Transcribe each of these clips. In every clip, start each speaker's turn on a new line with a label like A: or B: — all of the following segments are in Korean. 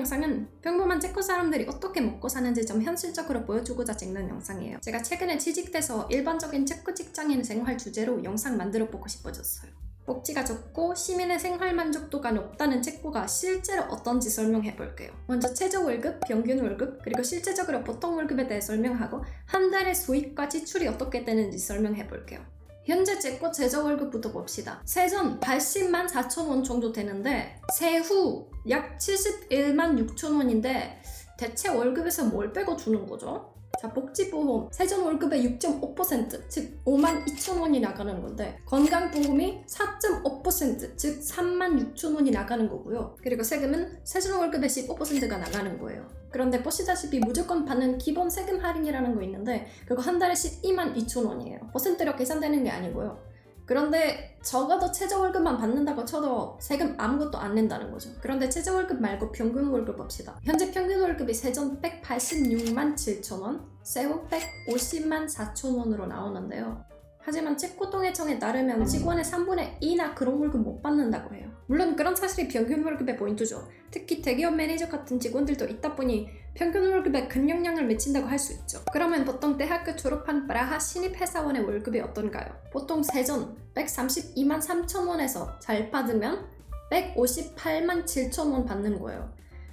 A: 영상은 평범한 체코 사람들이 어떻게 먹고 사는지 좀 현실적으로 보여주고자 찍는 영상이에요. 제가 최근에 취직돼서 일반적인 체코 직장인 생활 주제로 영상 만들어 보고 싶어졌어요. 복지가 좋고 시민의 생활 만족도가 높다는 체코가 실제로 어떤지 설명해 볼게요. 먼저 최저 월급, 평균 월급, 그리고 실제적으로 보통 월급에 대해 설명하고 한 달의 수입과 지출이 어떻게 되는지 설명해 볼게요. 현재 체코 최저 월급부터 봅시다. 세전 80만 4천 원 정도 되는데 세후 약 71만 6천 원인데 대체 월급에서 뭘 빼고 주는 거죠? 자, 복지보험 세전 월급의 6.5% 즉 5만 2천 원이 나가는 건데 건강보험이 4.5% 즉 3만 6천 원이 나가는 거고요. 그리고 세금은 세전 월급의 15%가 나가는 거예요. 그런데 보시다시피 무조건 받는 기본 세금 할인이라는 거 있는데 그거 한 달에 12만 2천 원이에요. 퍼센트로 계산되는 게 아니고요. 그런데 적어도 최저 월급만 받는다고 쳐도 세금 아무것도 안 낸다는 거죠. 그런데 최저 월급 말고 평균 월급 봅시다. 현재 평균 월급이 세전 186만 7천 원, 세후 150만 4천 원으로 나오는데요. 하지만 체코통계청에 따르면 직원의 3분의 2나 그런 월급 못 받는다고 해요. 물론 그런 사실이 평균 월급의 포인트죠. 특히 대기업 매니저 같은 직원들도 있다 보니 평균 월급에 큰 영향을 미친다고 할 수 있죠. 그러면 보통 대학교 졸업한 브라하 신입회사원의 월급이 어떤가요? 보통 세전 132만 3천 원에서 잘 받으면 158만 7천 원 받는 거예요.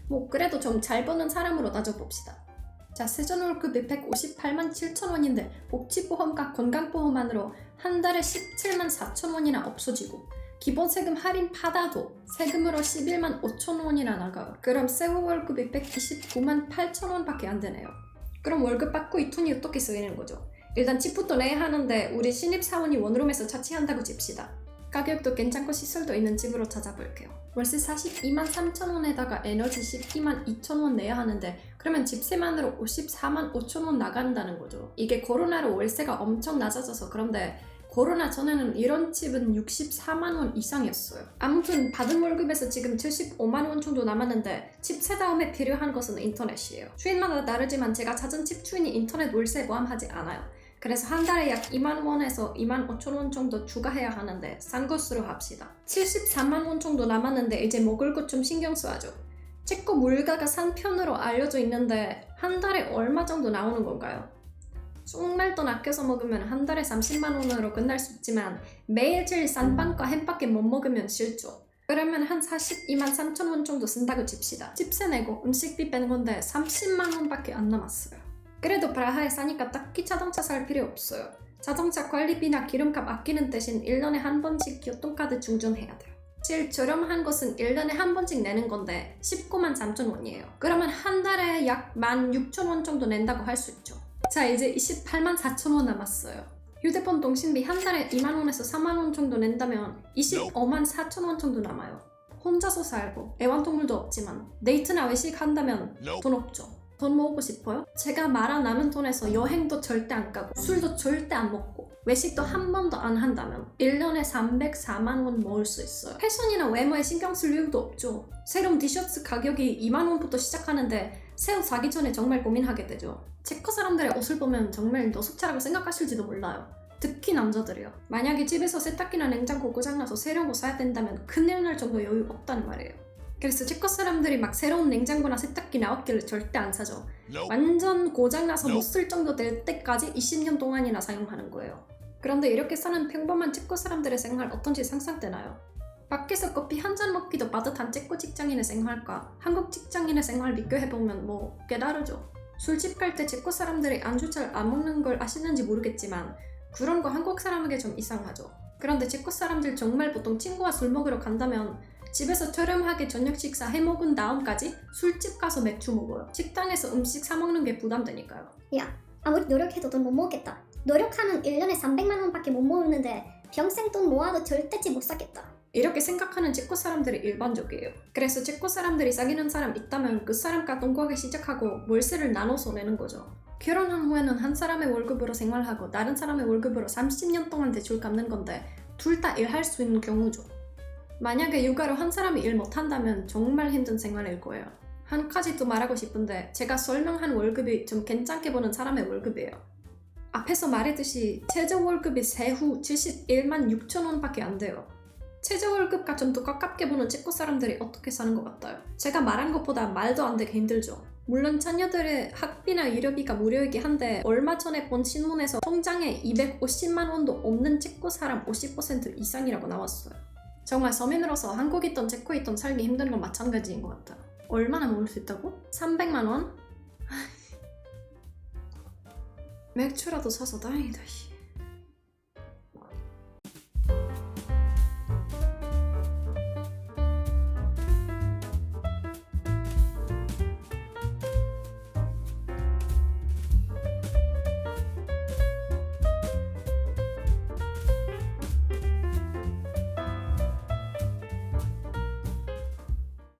A: 뭐 그래도 좀 잘 버는 사람으로 따져봅시다. 자, 세전 월급이 158만 7천 원인데 복지보험과 건강보험만으로 한 달에 17만 4천 원이나 없어지고 기본 세금 할인 받아도 세금으로 11만 5천 원이나 나가요. 그럼 세후 월급이 129만 8천 원밖에 안 되네요. 그럼 월급 받고 이 돈이 어떻게 쓰이는 거죠? 일단 집부터 내야 하는데 우리 신입사원이 원룸에서 자취한다고 칩시다. 가격도 괜찮고 시설도 있는 집으로 찾아볼게요. 월세 42만 3천 원에다가 에너지 12만 2천 원 내야 하는데 그러면 집세만으로 54만 5천 원 나간다는 거죠. 이게 코로나로 월세가 엄청 낮아져서 그런데 코로나 전에는 이런 집은 64만 원 이상이었어요. 아무튼 받은 월급에서 지금 75만 원 정도 남았는데 집 세 다음에 필요한 것은 인터넷이에요. 주인마다 다르지만 제가 찾은 집 주인이 인터넷 월세 포함하지 않아요. 그래서 한 달에 약 2만 원에서 2만 5천 원 정도 추가해야 하는데 싼 것으로 합시다. 74만 원 정도 남았는데 이제 먹을 것 좀 신경 써야죠. 체코 물가가 싼 편으로 알려져 있는데 한 달에 얼마 정도 나오는 건가요? 정말 돈 아껴서 먹으면 한 달에 30만 원으로 끝날 수 있지만 매일 제일 싼 빵과 햄밖에 못 먹으면 싫죠. 그러면 한 42만 3천 원 정도 쓴다고 칩시다. 집세 내고 음식비 빼는 건데 30만 원밖에 안 남았어요. 그래도 브라하에 사니까 딱히 자동차 살 필요 없어요. 자동차 관리비나 기름값 아끼는 대신 1년에 한 번씩 교통카드 충전해야 돼요. 제일 저렴한 것은 1년에 한 번씩 내는 건데 19만 3천 원이에요. 그러면 한 달에 약 16,000원 정도 낸다고 할 수 있죠. 자, 이제 28만 4천 원 남았어요. 휴대폰 통신비 한 달에 2만 원에서 4만 원 정도 낸다면 25만 4천 원 정도 남아요. 혼자서 살고 애완동물도 없지만 데이트나 외식 한다면 돈 없죠. 돈 모으고 싶어요? 제가 말한 남은 돈에서 여행도 절대 안 가고 술도 절대 안 먹고 외식도 한 번도 안 한다면 1년에 304만 원 모을 수 있어요. 패션이나 외모에 신경 쓸 이유도 없죠. 새로운 티셔츠 가격이 2만 원부터 시작하는데 새 옷 사기 전에 정말 고민하게 되죠. 체코 사람들의 옷을 보면 정말 노숙자라고 생각하실지도 몰라요. 특히 남자들이요. 만약에 집에서 세탁기나 냉장고 고장나서 새로운 거 사야 된다면 큰일 날 정도 여유 없다는 말이에요. 그래서 체코 사람들이 막 새로운 냉장고나 세탁기 나왔길래 절대 안 사죠. 완전 고장나서 못 쓸 정도 될 때까지 20년 동안이나 사용하는 거예요. 그런데 이렇게 사는 평범한 체코 사람들의 생활 어떤지 상상되나요? 밖에서 커피 한 잔 먹기도 빠듯한 체코 직장인의 생활과 한국 직장인의 생활 비교해보면 뭐 꽤 다르죠. 술집 갈 때 체코 사람들이 안주 잘 안 먹는 걸 아시는지 모르겠지만 그런 거 한국 사람에게 좀 이상하죠. 그런데 체코 사람들 정말 보통 친구와 술 먹으러 간다면 집에서 저렴하게 저녁 식사 해먹은 다음까지 술집 가서 맥주 먹어요. 식당에서 음식 사 먹는 게 부담되니까요.
B: 야, 아무리 노력해도 돈 못 모으겠다. 노력하면 1년에 300만 원밖에 못 모으는데 평생 돈 모아도 절대 집 못 사겠다.
A: 이렇게 생각하는 체코 사람들이 일반적이에요. 그래서 체코 사람들이 사귀는 사람 있다면 그 사람과 동거하기 시작하고 월세를 나눠서 내는 거죠. 결혼한 후에는 한 사람의 월급으로 생활하고 다른 사람의 월급으로 30년 동안 대출 갚는 건데 둘 다 일할 수 있는 경우죠. 만약에 육아로 한 사람이 일 못한다면 정말 힘든 생활일 거예요. 한 가지 더 말하고 싶은데 제가 설명한 월급이 좀 괜찮게 버는 사람의 월급이에요. 앞에서 말했듯이 최저 월급이 세후 71만 6천 원밖에 안 돼요. 최저 월급과 좀 더 가깝게 보는 체코 사람들이 어떻게 사는 것 같아요? 제가 말한 것보다 말도 안 되게 힘들죠. 물론 자녀들의 학비나 유료비가 무료이긴 한데 얼마 전에 본 신문에서 통장에 250만 원도 없는 체코 사람 50% 이상이라고 나왔어요. 정말 서민으로서 한국에 있던 체코에 있던 살기 힘든 건 마찬가지인 것 같아요. 얼마나 모을 수 있다고? 300만 원? 맥주라도 사서 다행이다.